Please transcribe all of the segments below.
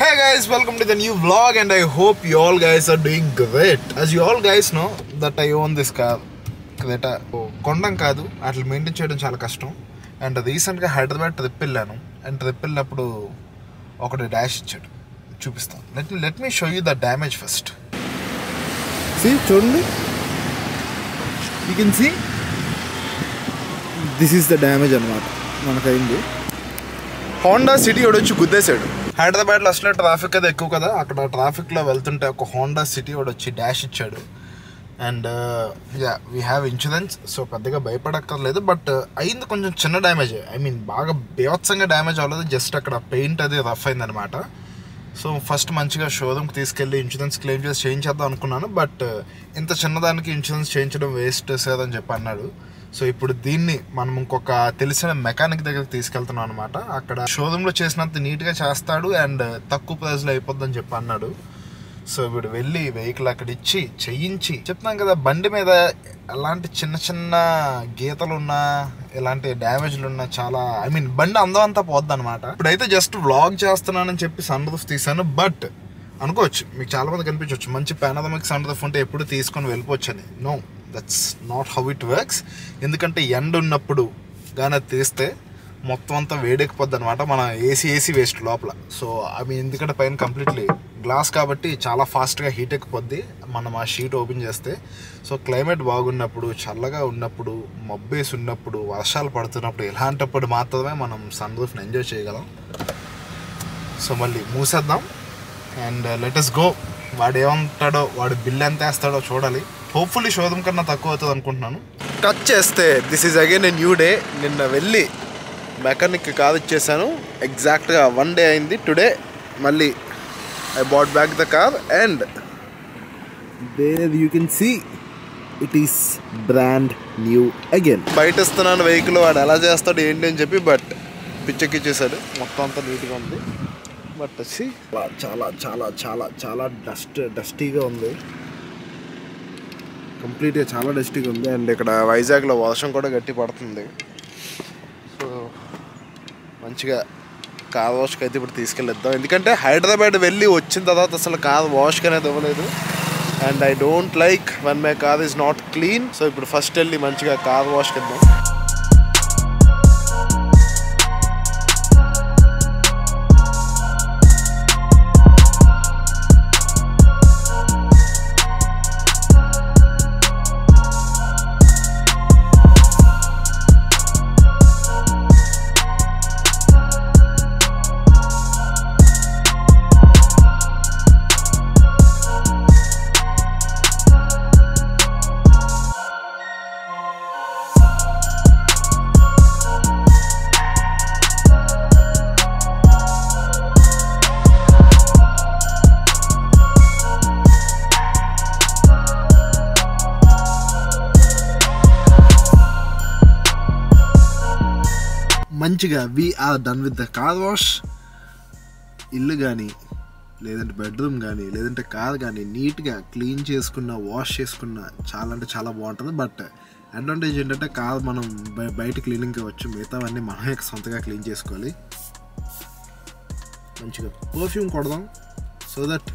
Hey guys, welcome to the new vlog and I hope you all guys are doing great. As you all guys know that I own this car. Creta. Kondam kaadu, atlu maintain cheyadam chaala kashtam. And recently Hyderabad trip వెళ్ళాను. And trip వెళ్ళినప్పుడు ఒకటి dash ఇచ్చాడు. చూపిస్తాను. Let me show you the damage first. See, చూడండి. You can see this is the damage అన్నమాట. మనకైంది. Honda city వచ్చి గుద్దేశాడు. హైదరాబాద్లో అసలే ట్రాఫిక్ అది ఎక్కువ కదా, అక్కడ ట్రాఫిక్లో వెళ్తుంటే ఒక హోండా సిటీ వచ్చి డాష్ ఇచ్చాడు. And yeah we have insurance, so పెద్దగా భయపడక్కర్లేదు. బట్ అయింది కొంచెం చిన్న డ్యామేజ్, బాగా బీభత్సంగా డ్యామేజ్ అవ్వలేదు, జస్ట్ అక్కడ పెయింట్ అది రఫ్ అయిందనమాట. సో ఫస్ట్ మంచిగా షోరూమ్కి తీసుకెళ్ళి ఇన్సూరెన్స్ క్లెయిమ్ చేసి చేయించేద్దాం అనుకున్నాను. బట్ ఇంత చిన్నదానికి ఇన్సూరెన్స్ చేయించడం వేస్ట్ సేదని చెప్పి అన్నాడు. సో ఇప్పుడు దీన్ని మనం ఇంకొక తెలిసిన మెకానిక్ దగ్గరికి తీసుకెళ్తున్నాం అనమాట. అక్కడ షోరూంలో చేసినంత నీట్గా చేస్తాడు అండ్ తక్కువ ప్రైస్లో అయిపోద్దని చెప్పి అన్నాడు. సో ఇప్పుడు వెళ్ళి వెహికల్ అక్కడ ఇచ్చి చేయించి, చెప్తున్నాం కదా బండి మీద ఎలాంటి చిన్న చిన్న గీతలు ఉన్నా ఎలాంటి డ్యామేజ్లు ఉన్నా చాలా బండి అందం అంతా పోద్ది అనమాట. ఇప్పుడైతే జస్ట్ వ్లాగ్ చేస్తున్నానని చెప్పి సన్ రూఫ్ తీసాను. బట్ అనుకోవచ్చు, మీకు చాలా మంది కనిపించవచ్చు మంచి పానోరమిక్ సన్ రూఫ్ ఉంటే ఎప్పుడు తీసుకొని వెళ్ళిపోవచ్చు అని. No, that's not how it works. ఎందుకంటే ఎండ ఉన్నప్పుడు కానీ అది తీస్తే మొత్తం అంతా వేడెక్కిపోద్ది అనమాట, మన ఏసీ వేస్ట్ లోపల. సో ఎందుకంటే పైన కంప్లీట్లీ గ్లాస్ కాబట్టి చాలా ఫాస్ట్గా హీట్ ఎక్కిపోద్ది మనం ఆ షీట్ ఓపెన్ చేస్తే. సో క్లైమేట్ బాగున్నప్పుడు, చల్లగా ఉన్నప్పుడు, మబ్బేసి ఉన్నప్పుడు, వర్షాలు పడుతున్నప్పుడు, ఇలాంటప్పుడు మాత్రమే మనం సన్ రూఫ్ని ఎంజాయ్ చేయగలం. సో మళ్ళీ మూసేద్దాం అండ్ లెట్ us గో. వాడు ఏమంటాడో, వాడు బిల్ ఎంత వేస్తాడో చూడాలి. హోప్ఫుల్లీ షోరూమ్ కన్నా తక్కువ అవుతుంది అనుకుంటున్నాను. కట్ చేస్తే this is again a new day. నిన్న వెళ్ళి మెకానిక్ కార్ ఇచ్చేసాను, ఎగ్జాక్ట్గా 1 day అయింది. టుడే మళ్ళీ I bought back the car and there you can see it is brand new again. బయట ఇస్తున్నాను వెహికల్, వాడు ఎలా చేస్తాడు ఏంటి అని చెప్పి, బట్ పిచ్చెక్కిచ్చేసాడు. మొత్తం అంతా నీట్గా ఉంది. బట్ వచ్చి చాలా చాలా చాలా చాలా డస్టీగా ఉంది, కంప్లీట్గా చాలా డస్టీగా ఉంది. అండ్ ఇక్కడ వైజాగ్లో వర్షం కూడా గట్టి పడుతుంది. సో మంచిగా కార్ వాష్కి అయితే ఇప్పుడు తీసుకెళ్ళిద్దాం. ఎందుకంటే హైదరాబాద్ వెళ్ళి వచ్చిన తర్వాత అసలు కార్ వాష్కి అనేది ఇవ్వలేదు. And I don't like when my car is not clean. So ఇప్పుడు ఫస్ట్ వెళ్ళి మంచిగా కార్ వాష్కి ఇద్దాం. మంచిగా we are done with the car wash. ఇల్లు కానీ లేదంటే బెడ్రూమ్ కానీ లేదంటే కార్ కానీ నీట్గా క్లీన్ చేసుకున్న, వాష్ చేసుకున్న చాలా అంటే చాలా బాగుంటుంది. బట్ అడ్వాంటేజ్ ఏంటంటే కార్ మనం బయట క్లీనింగ్కి వచ్చు, మిగతావన్నీ మనమే సొంతగా క్లీన్ చేసుకోవాలి. మంచిగా పర్ఫ్యూమ్ కొడదాం so that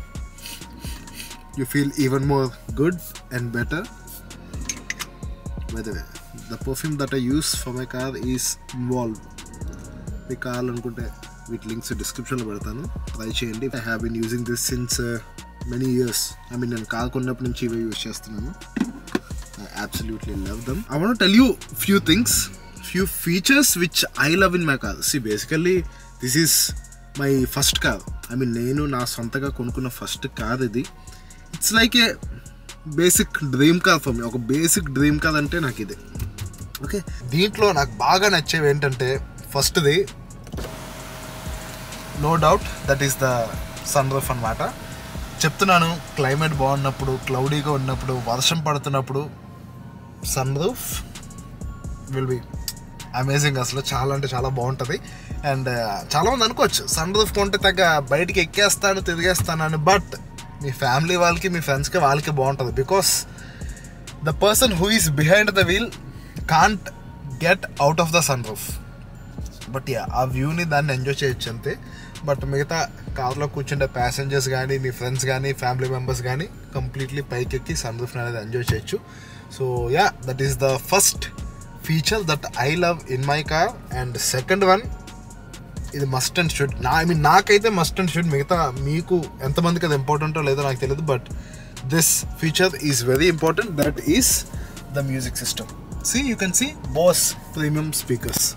you feel even more good and better. By the way, the perfume that I use for my car is Involve. మీకు కావాలనుకుంటే వీటి లింక్స్ డిస్క్రిప్షన్లో పెడతాను, ట్రై చేయండి. I have been using this since many years. నేను car కొన్నప్పటి నుంచి ఇవే యూజ్ చేస్తున్నాను. I absolutely love them. I want to tell you few things, few features which I love in my car. See, basically this is my first car. నేను నా సొంతగా కొనుక్కున్న first car ఇది. It's like A basic dream car for me. ఒక basic dream car అంటే నాకు ఇది. Okay, దీంట్లో నాకు బాగా నచ్చేవి ఏంటంటే ఫస్ట్ది no doubt that is the sunroof అనమాట. చెప్తున్నాను, క్లైమేట్ బాగున్నప్పుడు, క్లౌడీగా ఉన్నప్పుడు, వర్షం పడుతున్నప్పుడు sunroof will be amazing. అసలు చాలా అంటే చాలా బాగుంటుంది. అండ్ చాలామంది అనుకోవచ్చు సన్ రూఫ్ కొంటే తగ్గ బయటికి ఎక్కేస్తాను తిరిగేస్తాను అని. బట్ మీ ఫ్యామిలీ వాళ్ళకి, మీ ఫ్రెండ్స్కి, వాళ్ళకి బాగుంటుంది. Because the person who is behind the wheel can't get out of the sunroof. But yeah, ఆ వ్యూని దాన్ని ఎంజాయ్ చేయొచ్చు అంతే. బట్ మిగతా కార్లో కూర్చుంటే ప్యాసింజర్స్ కానీ మీ ఫ్రెండ్స్ కానీ ఫ్యామిలీ మెంబర్స్ కానీ కంప్లీట్లీ పైకి ఎక్కి సన్ రూఫ్ అనేది ఎంజాయ్ చేయొచ్చు. So yeah, that is the first feature that I love in my car. And second one, ఇది మస్ట్ అండ్ షుడ్. నాకైతే మస్ట్ అండ్ షుడ్. మిగతా మీకు ఎంతమందికి అది ఇంపార్టెంటో లేదో నాకు తెలియదు, but this feature is very important. That is the music system. See, you can see Bose premium speakers.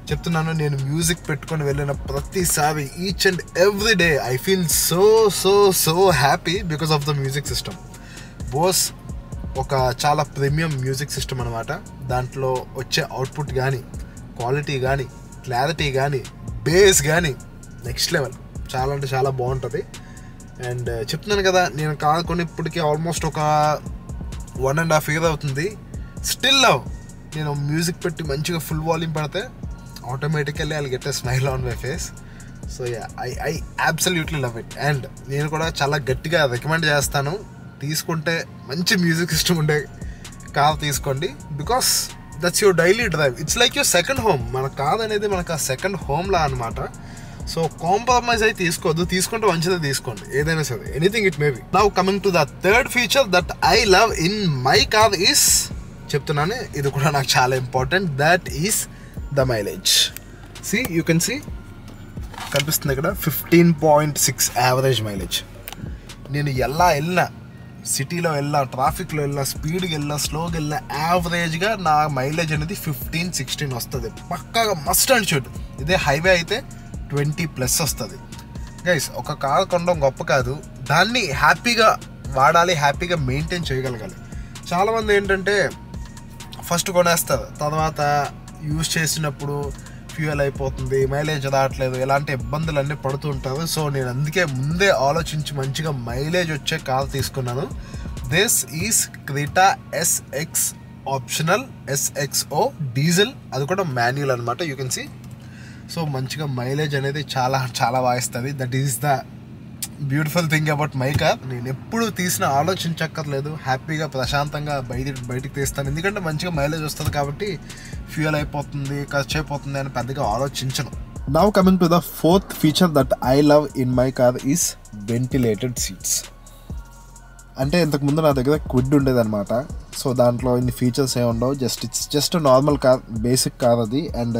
చెప్తున్నాను, నేను మ్యూజిక్ పెట్టుకొని వెళ్ళిన ప్రతిసారి each and every day I feel so so so happy because of the music system. Bose ఒక చాలా premium music system అనమాట. దాంట్లో వచ్చే అవుట్పుట్ కానీ, క్వాలిటీ కానీ, క్లారిటీ కానీ, బేస్ కానీ నెక్స్ట్ లెవెల్. చాలా అంటే చాలా బాగుంటుంది. అండ్ చెప్తున్నాను కదా, నేను కార్ కొని ఇప్పటికీ ఆల్మోస్ట్ ఒక 1.5 years అవుతుంది. Still love. నేను మ్యూజిక్ పెట్టి మంచిగా ఫుల్ వాల్యూమ్ పెడితే automatically I'll get a smile on my face. So yeah, I absolutely love it. And నేను కూడా చాలా గట్టిగా రికమెండ్ చేస్తాను, తీసుకుంటే మంచి మ్యూజిక్ సిస్టమ్ ఉండే కార్ తీసుకోండి. Because that's your daily drive. It's like your second home. మన కార్ అనేది మనకు ఆ సెకండ్ హోమ్లా అనమాట. సో కాంప్రమైజ్ అయితే తీసుకోవద్దు. తీసుకుంటే మంచిదే తీసుకోండి, ఏదైనా సరే, anything it may be. Now coming to the third feature that I love in my car is, చెప్తున్నాను ఇది కూడా నాకు చాలా important, that is the mileage. See, you can see, కనిపిస్తుంది ఇక్కడ 15.6 యావరేజ్ మైలేజ్. నేను ఎలా వెళ్ళినా, సిటీలో వెళ్ళినా, ట్రాఫిక్లో వెళ్ళినా, స్పీడ్కి వెళ్ళినా, స్లోగా వెళ్ళినా, యావరేజ్గా నా మైలేజ్ అనేది 15-16 వస్తుంది పక్కాగా, మస్ట్ అండ్ షుడ్. ఇదే హైవే అయితే 20+ వస్తుంది. గైస్, ఒక కార్ కొనడం గొప్ప కాదు, దాన్ని హ్యాపీగా వాడాలి, హ్యాపీగా మెయింటైన్ చేయగలగాలి. చాలామంది ఏంటంటే ఫస్ట్ కొనేస్తారు, తర్వాత యూజ్ చేసినప్పుడు ఫ్యూయల్ అయిపోతుంది, మైలేజ్ రావట్లేదు, ఇలాంటి ఇబ్బందులన్నీ పడుతూ ఉంటారు. సో నేను అందుకే ముందే ఆలోచించి మంచిగా మైలేజ్ వచ్చే కార్ తీసుకున్నాను. This is Creta SX optional SXO diesel, అది కూడా మాన్యువల్ అనమాట. You can see. సో మంచిగా మైలేజ్ అనేది చాలా చాలా వాయిస్తుంది. That is the beautiful thing about my car. నేను ఎప్పుడు తీసినా ఆలోచించక్కర్లేదు, హ్యాపీగా ప్రశాంతంగా బయటికి తీస్తాను. ఎందుకంటే మంచిగా మైలేజ్ వస్తుంది కాబట్టి, ఫ్యూయల్ అయిపోతుంది, ఖర్చు అయిపోతుంది అని పెద్దగా ఆలోచించను. Now coming to the fourth feature that I love in my car is ventilated seats. అంటే ఇంతకుముందు నా దగ్గర క్విడ్ ఉండేదన్నమాట. సో దాంట్లో ఇన్ని ఫీచర్స్ ఏమి ఉండవు, it's just normal car, basic car అది. అండ్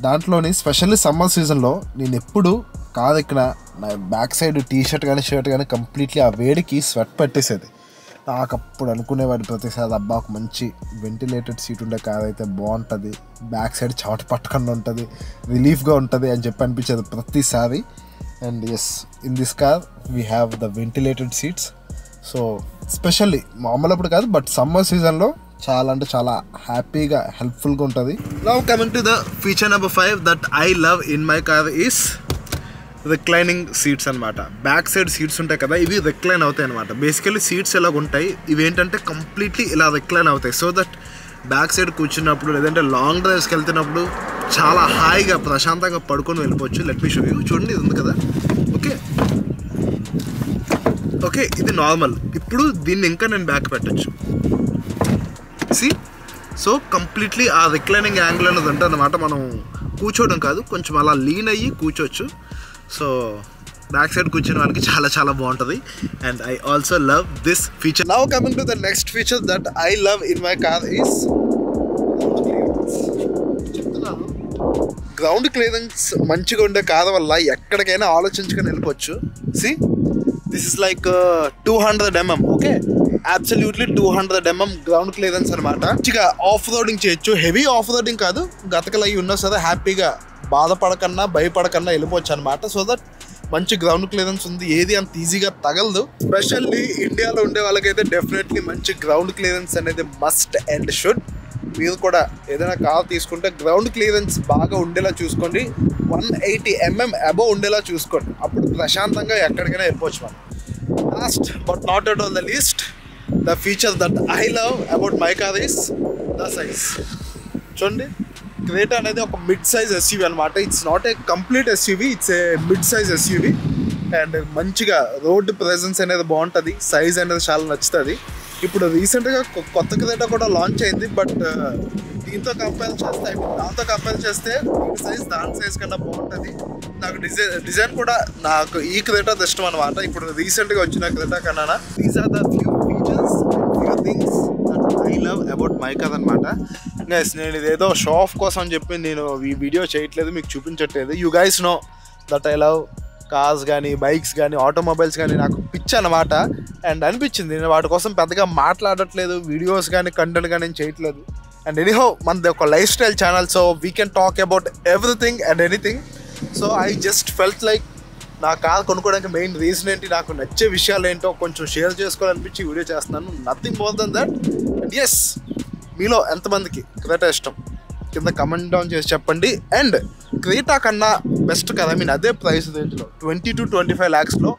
దాంట్లోని స్పెషల్లీ సమ్మర్ సీజన్లో నేను ఎప్పుడు కార్ ఎక్కిన నా బ్యాక్ సైడ్ టీషర్ట్ కానీ షర్ట్ కానీ కంప్లీట్లీ ఆ వేడికి స్వెట్ పట్టేసేది. నాకు అప్పుడు అనుకునేవాడు ప్రతిసారి, అబ్బా ఒక మంచి వెంటిలేటెడ్ సీట్ ఉండే కార్ అయితే బాగుంటుంది, బ్యాక్ సైడ్ చెమట పట్టకుండా ఉంటుంది, రిలీఫ్గా ఉంటుంది అని చెప్పి అనిపించేది ప్రతిసారి. And yes, in this car we have the ventilated seats. So specially మామూలప్పుడు కాదు, బట్ సమ్మర్ సీజన్లో చాలా అంటే చాలా హ్యాపీగా, హెల్ప్ఫుల్గా ఉంటుంది. Now coming to the feature number 5 that I love in my car is reclining seats అనమాట. బ్యాక్ సైడ్ సీట్స్ ఉంటాయి కదా, ఇవి రిక్లైన్ అవుతాయి అనమాట. బేసికలీ సీట్స్ ఎలాగ ఉంటాయి, ఇవి ఏంటంటే కంప్లీట్లీ ఇలా రిక్లైన్ అవుతాయి. సో దట్ బ్యాక్ సైడ్ కూర్చున్నప్పుడు, లేదంటే లాంగ్ డ్రైవ్స్కి వెళ్తున్నప్పుడు చాలా హాయిగా ప్రశాంతంగా పడుకొని వెళ్ళిపోవచ్చు. Let me show you. చూడండి, ఇది ఉంది కదా, ఓకే ఇది నార్మల్. ఇప్పుడు దీన్ని ఇంకా నేను బ్యాక్ పెట్టచ్చు. సి, సో కంప్లీట్లీ ఆ రిక్లైనింగ్ యాంగిల్ అనేది ఉంటుంది అనమాట. మనం కూర్చోవడం కాదు, కొంచెం అలా లీన్ అయ్యి కూర్చోవచ్చు. సో బ్యాక్ సైడ్ కూర్చునే వాళ్ళకి చాలా చాలా బాగుంటుంది. And I also love this feature. Now coming to the next feature that I love in my car is చెప్తున్నాను, గ్రౌండ్ క్లియరెన్స్ మంచిగా ఉండే కార్ వల్ల ఎక్కడికైనా ఆలోచించుకొని వెళ్ళిపోవచ్చు. See, this is like 200 mm. Okay, absolutely 200 mm ground clearance అనమాట. మంచిగా off roading చేయొచ్చు. హెవీ ఆఫ్ రోడింగ్ కాదు, గతకలయ్యి ఉన్నా సరే హ్యాపీగా బాధపడకన్నా భయపడకన్నా వెళ్ళిపోవచ్చు అనమాట. సో దట్ మంచి గ్రౌండ్ క్లియరెన్స్ ఉంది, ఏది అంత ఈజీగా తగలదు. స్పెషల్లీ ఇండియాలో ఉండే వాళ్ళకైతే డెఫినెట్లీ మంచి గ్రౌండ్ క్లియరెన్స్ అనేది మస్ట్ అండ్ షుడ్. మీరు కూడా ఏదైనా కార్ తీసుకుంటే గ్రౌండ్ క్లియరెన్స్ బాగా ఉండేలా చూసుకోండి, 180 mm అబోవ్ ఉండేలా చూసుకోండి. అప్పుడు ప్రశాంతంగా ఎక్కడికైనా వెళ్ళిపోవచ్చు మనం. Last but not at all the least, the feature that I love about my car is the size. చూడండి, క్రేటా అనేది ఒక మిడ్ సైజ్ SUV అనమాట. It's not a complete SUV, it's a mid size SUV. And మంచిగా road presence అనేది బాగుంటుంది, size అనేది చాలా నచ్చుతుంది. ఇప్పుడు రీసెంట్గా కొత్త క్రేటా కూడా లాంచ్ అయింది, బట్ దీంతో కంపేర్ చేస్తే దాంతో కంపేర్ చేస్తే దీని సైజ్ దాని సైజ్ కన్నా బాగుంటుంది. నాకు డిజైన్ కూడా నాకు ఈ క్రెటా ఇష్టం అనమాట. ఇప్పుడు రీసెంట్గా వచ్చిన క్రెటా కన్నా these are the few features few things that I love about my car అనమాట. గైస్ నేను ఇదేదో షో ఆఫ్ కోసం అని చెప్పి నేను ఈ వీడియో చేయట్లేదు, మీకు చూపించట్లేదు. You guys know that I love cars కానీ బైక్స్ కానీ ఆటోమొబైల్స్ కానీ నాకు పిచ్చి అనమాట. అండ్ అనిపించింది నేను వాటి కోసం పెద్దగా మాట్లాడట్లేదు, వీడియోస్ కానీ కంటెంట్ కానీ నేను చేయట్లేదు. అండ్ ఎనీహో మనది ఒక lifestyle channel, so we can talk about everything and anything. So I just felt like నా కార్ కొనుక్కోవడానికి మెయిన్ రీజన్ ఏంటి, నాకు నచ్చే విషయాలు ఏంటో కొంచెం షేర్ చేసుకోవాలనిపించి వీడియో చేస్తున్నాను. Nothing more than that. And yes, మీలో ఎంతమందికి క్రెటా ఇష్టం కింద కమెంట్ డౌన్ చేసి చెప్పండి. అండ్ క్రెటా కన్నా బెస్ట్ కార్, ఐ మీన్ అదే ప్రైస్ రేంజ్లో 20 to 25 lakhsలో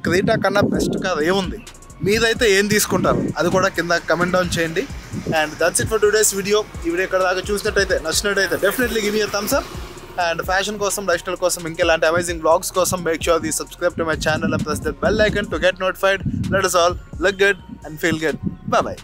క్రెటా కన్నా బెస్ట్ కార్ ఏముంది, మీరైతే ఏం తీసుకుంటారు అది కూడా కింద కమెంట్ డౌన్ చేయండి. And that's it for today's video. ఈ వీడియో ఇక్కడ దాకా చూసినట్టయితే నచ్చినట్టయితే definitely give me a Thums up. And fashion కోసం లైఫ్ స్టైల్ కోసం ఇంకెలాంటి అమేజింగ్ బ్లాగ్స్ కోసం make sure the subscribe to my channel and press the bell icon to get notified. Let us all look good and feel good. Bye bye.